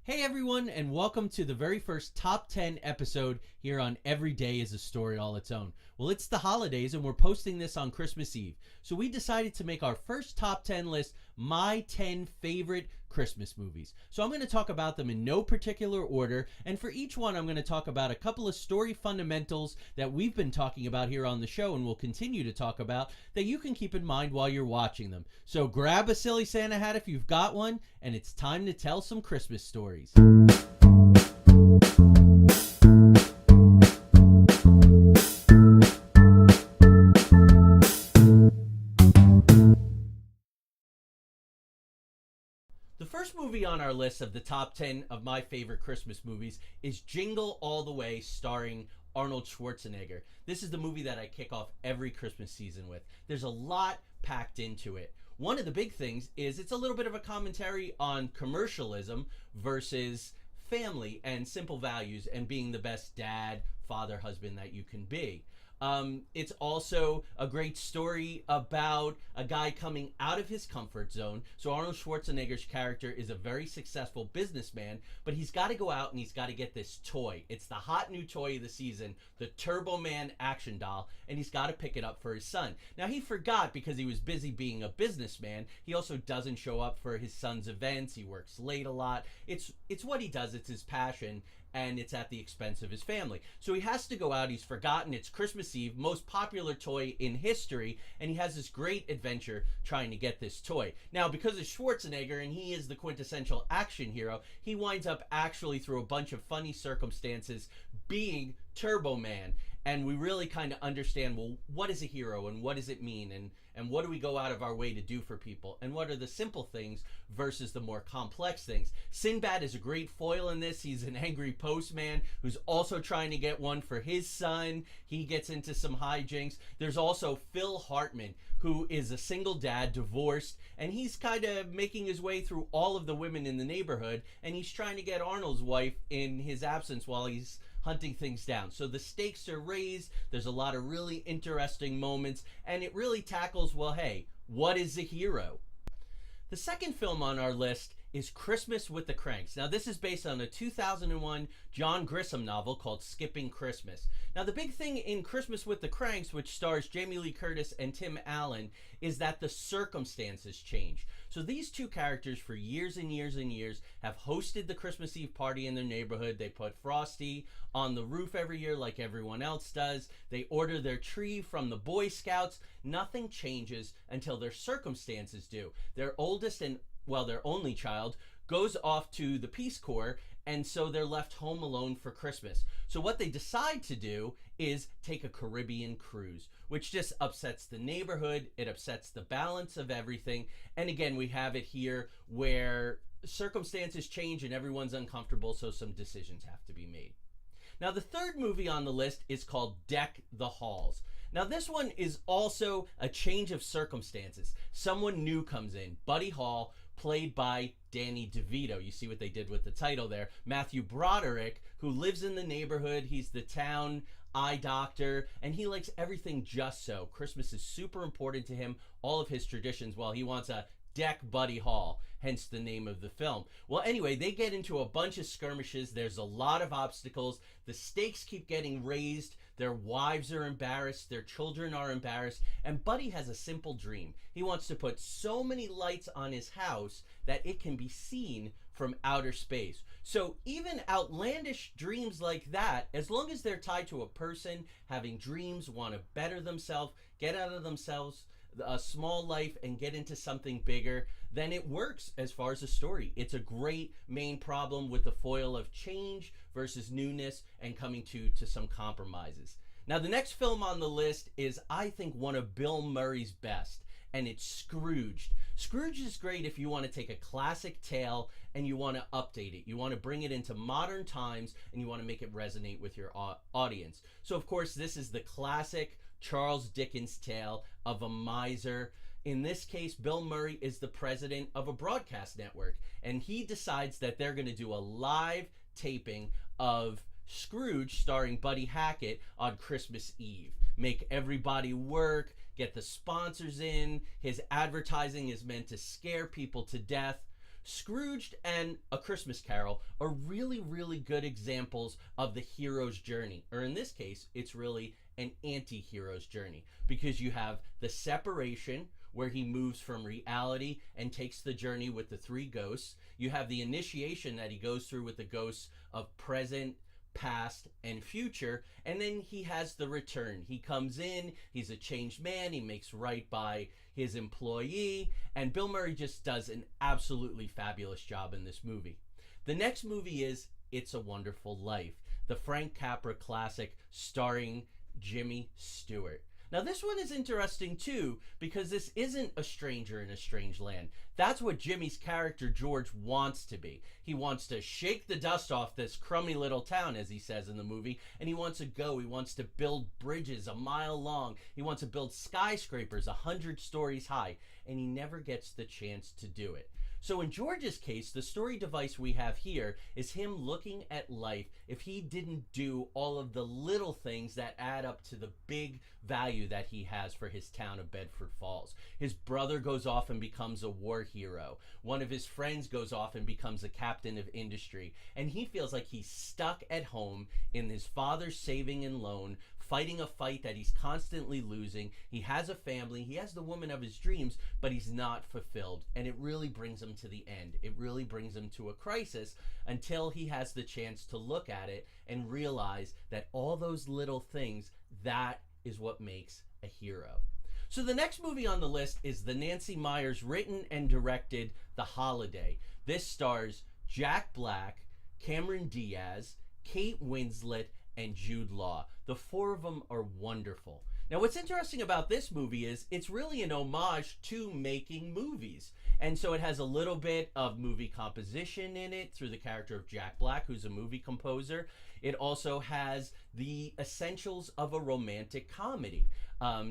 Hey everyone, and welcome to the very first Top 10 episode here on Every Day is a Story All Its Own. Well, it's the holidays and we're posting this on Christmas Eve. So we decided to make our first Top 10 list, my 10 favorite Christmas movies. So I'm going to talk about them in no particular order, and for each one I'm going to talk about a couple of story fundamentals that we've been talking about here on the show and will continue to talk about that you can keep in mind while you're watching them. So grab a silly Santa hat if you've got one, and it's time to tell some Christmas stories. The first movie on our list of the top 10 of my favorite Christmas movies is Jingle All the Way, starring Arnold Schwarzenegger. This is the movie that I kick off every Christmas season with. There's a lot packed into it. One of the big things is it's a little bit of a commentary on commercialism versus family and simple values and being the best dad, father, husband that you can be. It's also a great story about a guy coming out of his comfort zone. So Arnold Schwarzenegger's character is a very successful businessman, but he's got to go out and he's got to get this toy. It's the hot new toy of the season, the Turbo Man action doll, and he's got to pick it up for his son. Now, he forgot because he was busy being a businessman. He also doesn't show up for his son's events. He works late a lot. It's what he does. It's his passion, and it's at the expense of his family. So he has to go out. He's forgotten it's Christmas Eve, most popular toy in history, and he has this great adventure trying to get this toy. Now, because of Schwarzenegger, and he is the quintessential action hero, he winds up actually, through a bunch of funny circumstances, being Turbo Man. And we really kind of understand, well, what is a hero and what does it mean, and what do we go out of our way to do for people, and what are the simple things versus the more complex things. Sinbad is a great foil in this. He's an angry postman who's also trying to get one for his son. He gets into some hijinks. There's also Phil Hartman, who is a single dad, divorced, and he's kind of making his way through all of the women in the neighborhood, and he's trying to get Arnold's wife in his absence while he's hunting things down. So the stakes are raised. There's a lot of really interesting moments, and it really tackles, well, hey, what is a hero? The second film on our list is Christmas with the Kranks. Now, this is based on a 2001 John Grisham novel called Skipping Christmas. Now, the big thing in Christmas with the Kranks, which stars Jamie Lee Curtis and Tim Allen, is that the circumstances change. So these two characters, for years and years and years, have hosted the Christmas Eve party in their neighborhood. They put Frosty on the roof every year like everyone else does. They order their tree from the Boy Scouts. Nothing changes until their circumstances do. Their oldest and, well, their only child goes off to the Peace Corps, and so they're left home alone for Christmas. So what they decide to do is take a Caribbean cruise, which just upsets the neighborhood. It upsets the balance of everything. And again, we have it here where circumstances change and everyone's uncomfortable, so some decisions have to be made. Now, the third movie on the list is called Deck the Halls. Now, this one is also a change of circumstances. Someone new comes in, Buddy Hall, played by Danny DeVito. You see what they did with the title there. Matthew Broderick, who lives in the neighborhood. He's the town eye doctor, and he likes everything just so. Christmas is super important to him, all of his traditions. Well, he wants a deck Buddy Hall, hence the name of the film. Well, anyway, they get into a bunch of skirmishes. There's a lot of obstacles. The stakes keep getting raised. Their wives are embarrassed. Their children are embarrassed. And Buddy has a simple dream. He wants to put so many lights on his house that it can be seen from outer space. So even outlandish dreams like that, as long as they're tied to a person having dreams, want to better themselves, get out of themselves a small life and get into something bigger, then it works as far as a story. It's a great main problem with the foil of change versus newness and coming to some compromises. Now, the next film on the list is, I think, one of Bill Murray's best, and it's Scrooged. Scrooged is great if you want to take a classic tale and you want to update it. You want to bring it into modern times and you want to make it resonate with your audience. So, of course, this is the classic Charles Dickens tale of a miser. In this case, Bill Murray is the president of a broadcast network, and he decides that they're going to do a live taping of Scrooge starring Buddy Hackett on Christmas Eve. Make everybody work, get the sponsors in. His advertising is meant to scare people to death. Scrooged and A Christmas Carol are really, really good examples of the hero's journey. Or in this case, it's really an anti-hero's journey, because you have the separation where he moves from reality and takes the journey with the three ghosts. You have the initiation that he goes through with the ghosts of present, past, and future, and then he has the return. He comes in, he's a changed man, he makes right by his employee, and Bill Murray just does an absolutely fabulous job in this movie. The next movie is It's a Wonderful Life, the Frank Capra classic starring Jimmy Stewart. Now this one is interesting too, because this isn't a stranger in a strange land. That's what Jimmy's character George wants to be. He wants to shake the dust off this crummy little town, as he says in the movie, and he wants to go. He wants to build bridges a mile long. He wants to build skyscrapers 100 stories high, and he never gets the chance to do it. So in George's case, the story device we have here is him looking at life if he didn't do all of the little things that add up to the big value that he has for his town of Bedford Falls. His brother goes off and becomes a war hero. One of his friends goes off and becomes a captain of industry. And he feels like he's stuck at home in his father's saving and loan, fighting a fight that he's constantly losing. He has a family, he has the woman of his dreams, but he's not fulfilled. And it really brings him to the end. It really brings him to a crisis until he has the chance to look at it and realize that all those little things, that is what makes a hero. So the next movie on the list is the Nancy Meyers written and directed The Holiday. This stars Jack Black, Cameron Diaz, Kate Winslet, and Jude Law. The four of them are wonderful. Now what's interesting about this movie is it's really an homage to making movies. And so it has a little bit of movie composition in it through the character of Jack Black, who's a movie composer. It also has the essentials of a romantic comedy.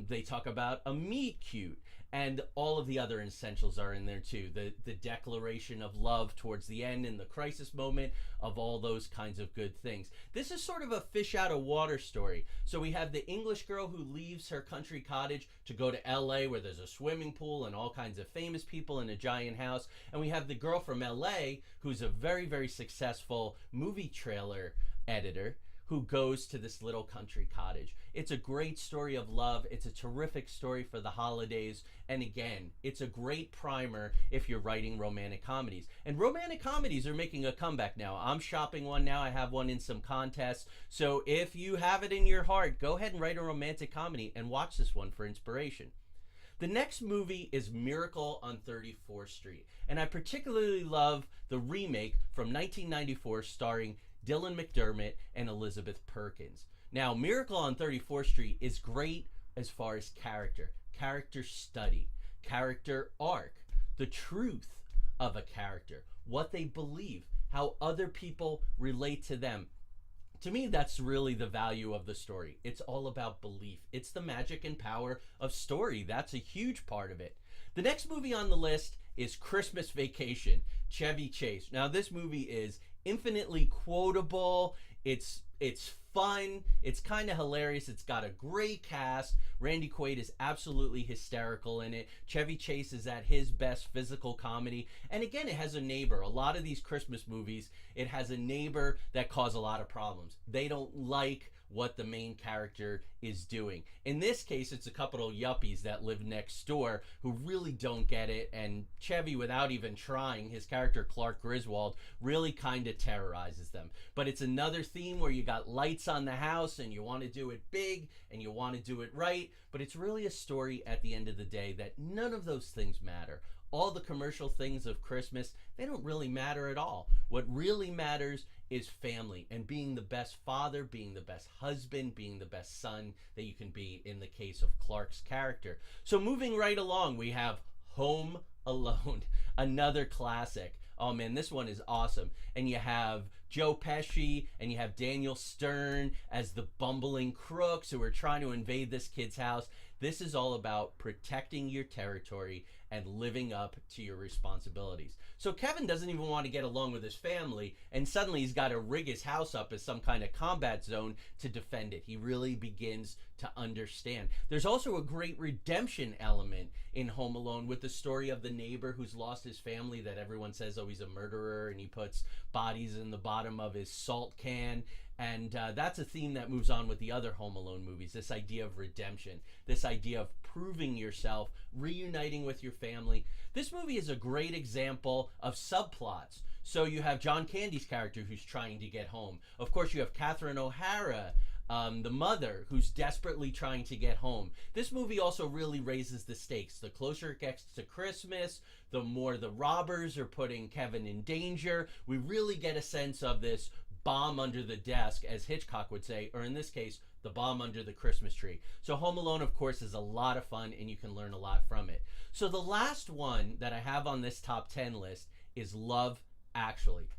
They talk about a meet cute, and all of the other essentials are in there too. The declaration of love towards the end and the crisis moment of all those kinds of good things. This is sort of a fish out of water story. So we have the English girl who leaves her country cottage to go to LA, where there's a swimming pool and all kinds of famous people in a giant house. And we have the girl from LA who's a very, very successful movie trailer editor who goes to this little country cottage. It's a great story of love. It's a terrific story for the holidays. And again, it's a great primer if you're writing romantic comedies. And romantic comedies are making a comeback now. I'm shopping one now. I have one in some contests. So if you have it in your heart, go ahead and write a romantic comedy and watch this one for inspiration. The next movie is Miracle on 34th Street. And I particularly love the remake from 1994 starring Dylan McDermott and Elizabeth Perkins. Now, Miracle on 34th Street is great as far as character study, character arc, the truth of a character, what they believe, how other people relate to them. To me, that's really the value of the story. It's all about belief. It's the magic and power of story. That's a huge part of it. The next movie on the list is Christmas Vacation, Chevy Chase. Now, this movie is infinitely quotable. It's fun. It's kind of hilarious. It's got a great cast. Randy Quaid is absolutely hysterical in it. Chevy Chase is at his best physical comedy. And again, it has a neighbor. A lot of these Christmas movies, it has a neighbor that cause a lot of problems. They don't like what the main character is doing. In this case, it's a couple of yuppies that live next door who really don't get it, and Chevy, without even trying, his character Clark Griswold, really kind of terrorizes them. But it's another theme where you got lights on the house and you want to do it big and you want to do it right, but it's really a story at the end of the day that none of those things matter. All the commercial things of Christmas, they don't really matter at all. What really matters is family and being the best father, being the best husband, being the best son that you can be in the case of Clark's character. So moving right along, we have Home Alone, another classic. Oh man, this one is awesome. And you have Joe Pesci and you have Daniel Stern as the bumbling crooks who are trying to invade this kid's house. This is all about protecting your territory and living up to your responsibilities. So Kevin doesn't even want to get along with his family, and suddenly he's got to rig his house up as some kind of combat zone to defend it. He really begins to understand. There's also a great redemption element in Home Alone with the story of the neighbor who's lost his family that everyone says, oh, he's a murderer, and he puts bodies in the bottom of his salt can. And that's a theme that moves on with the other Home Alone movies, this idea of redemption, this idea of proving yourself, reuniting with your family. This movie is a great example of subplots. So you have John Candy's character who's trying to get home. Of course, you have Catherine O'Hara, the mother, who's desperately trying to get home. This movie also really raises the stakes. The closer it gets to Christmas, the more the robbers are putting Kevin in danger. We really get a sense of this bomb under the desk, as Hitchcock would say, or in this case, the bomb under the Christmas tree. So Home Alone, of course, is a lot of fun, and you can learn a lot from it. So the last one that I have on this top 10 list is Love Actually.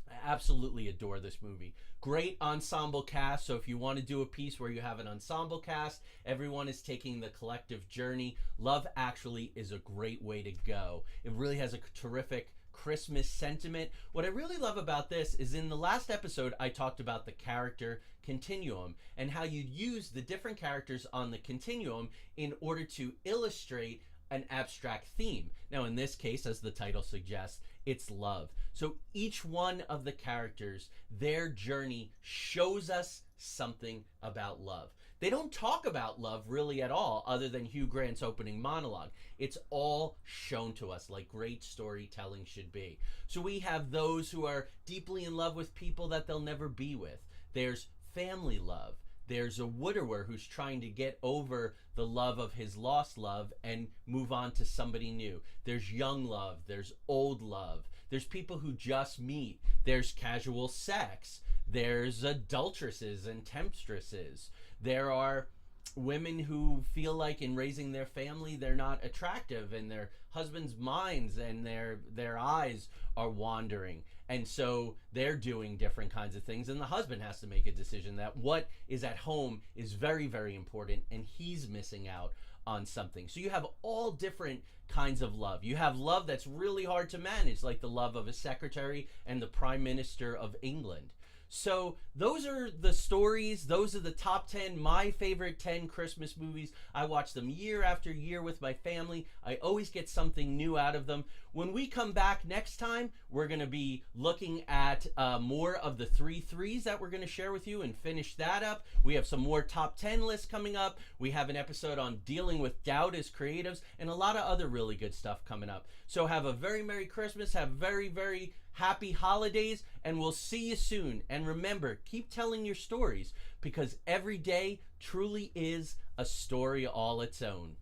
I absolutely adore this movie. Great ensemble cast. So if you want to do a piece where you have an ensemble cast, everyone is taking the collective journey. Love Actually is a great way to go. It really has a terrific Christmas sentiment. What I really love about this is in the last episode, I talked about the character continuum and how you use the different characters on the continuum in order to illustrate an abstract theme. Now, in this case, as the title suggests, it's love. So each one of the characters, their journey shows us something about love. They don't talk about love really at all, other than Hugh Grant's opening monologue. It's all shown to us like great storytelling should be. So we have those who are deeply in love with people that they'll never be with. There's family love. There's a widower who's trying to get over the love of his lost love and move on to somebody new. There's young love. There's old love. There's people who just meet. There's casual sex. There's adulteresses and temptresses. There are women who feel like in raising their family they're not attractive, and their husband's minds and their eyes are wandering, and so they're doing different kinds of things, and the husband has to make a decision that what is at home is very, very important, and he's missing out on something. So you have all different kinds of love. You have love that's really hard to manage, like the love of a secretary and the Prime Minister of England. So those are the stories. Those are the top 10, my favorite 10 Christmas movies. I watch them year after year with my family. I always get something new out of them. When we come back next time, we're going to be looking at more of the 3 threes that we're going to share with you and finish that up. We have some more top 10 lists coming up. We have an episode on dealing with doubt as creatives and a lot of other really good stuff coming up. So have a very Merry Christmas. Have very, very happy holidays, and we'll see you soon. And remember, keep telling your stories, because every day truly is a story all its own.